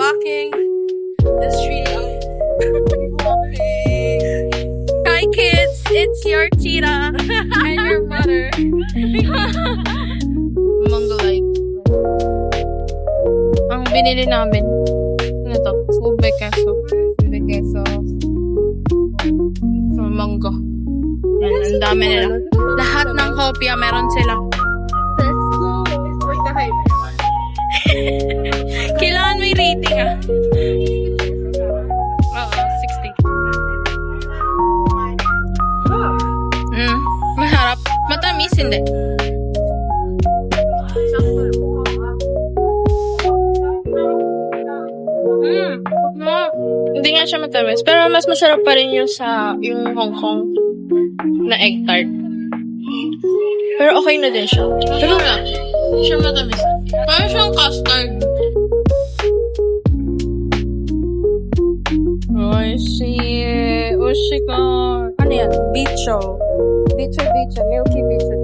walking the street of Hi kids, it's your tita and your mother. Mongolite. Ang binili namin, ano to? Ube queso. Ube queso. From Monggo. Yan, ang dami nila. Lahat ng kopya meron sila. Kailangan may rating ah. Oo, 60. Maharap. Matamis, hindi. Hindi nga siya matamis. Pero mas masarap pa rin yung sa yung Hong Kong na egg tart. Pero okay na din siya. Pero lang. Hindi siya matamis. Parang siyang custard. Oshika. Ano yan? Bicho. Bicho. Milky bicho.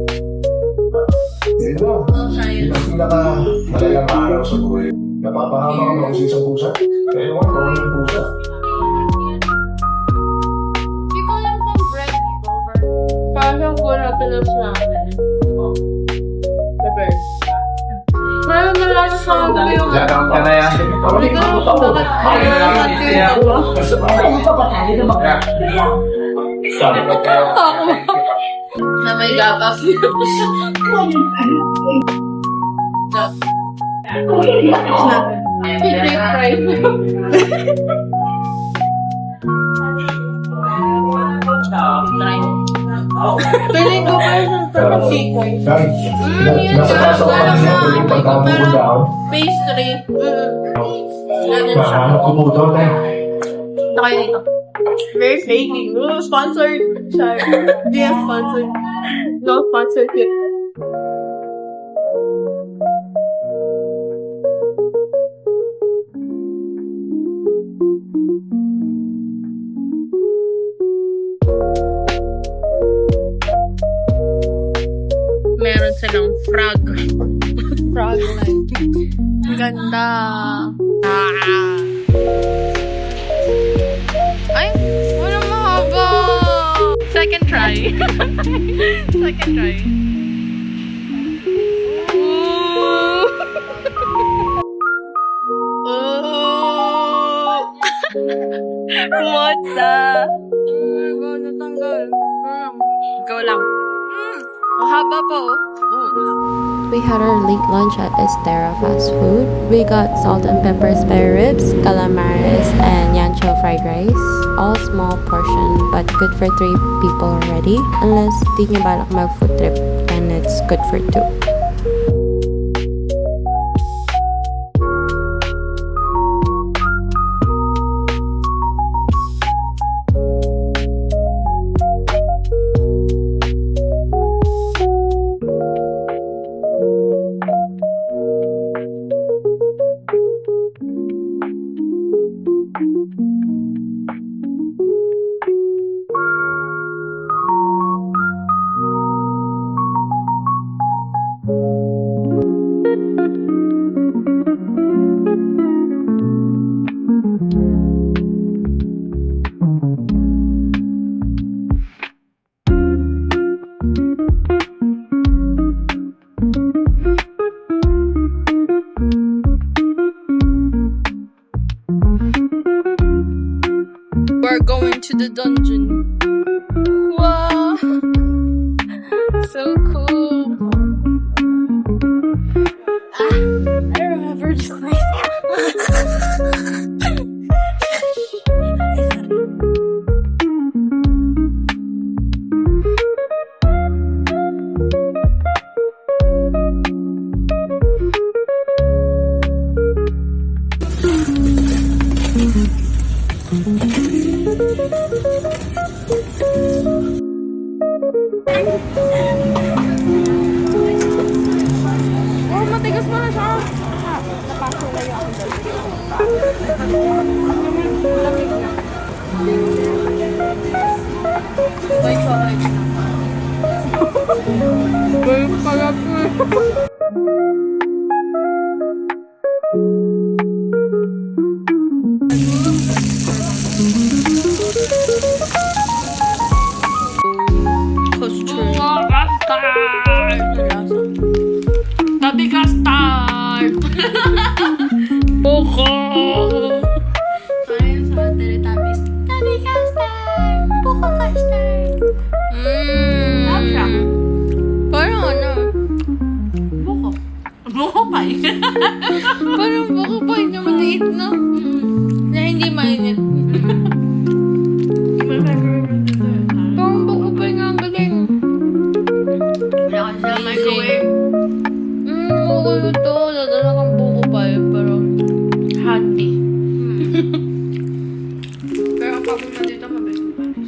Hindi mo. Hindi ang pinaka-malalang araw sa buhay. Napapahama ko ng isang pusa. Kaya ko, ito yung pusa. Hindi ko alam kung bread over. Parang wala Philips namin. The bird. Parang malakas sa mga gabi yung Lagam ka na yan. Hindi ko alam kung bakit ayaw na may gatas. Feeling ko parang sarap chicken. Nasa ko pa niya, pero yung pagkamulo ako. Pastry. Ganun siya. Nahanap ko po ito, eh. Tayo dito. Very flaky. Sponsored. Sorry. Hindi yan sponsored. No sponsored yet. Meron silang frog. Frog like. Ang ganda. Ay, walang mahaba. Second try. Second try. Ooh. Ooh. What's that? Oh my God, natanggal. Go lang. Mahaba pa oh. We had our late lunch at Estera Fast Food. We got salt and pepper spare ribs, calamares, and yancho fried rice. All small portion, but good for 3 people already. Unless di nyo balak mag-food trip, then it's good for 2. We're going to the dungeon. Wow! So cool. I remember just like oh, matigas mo na siya. Napasok na yung ako doon. Lamig na. May sorry. May pala po. Ano lasa? Tabi custard! Buko! Ayun sa Teletubbies. Tabi custard! Buko custard! Sarap siya. Parang ano? Buko. Buko pie. Parang buko pie na maliit, no? Na hindi mainit. Parang buko pie nga ang galing. Wala kasi sa microwave. Buko ito. Dadala kang buko pie. Pero handy. Pero ang pagod na dito, mabilis na panis.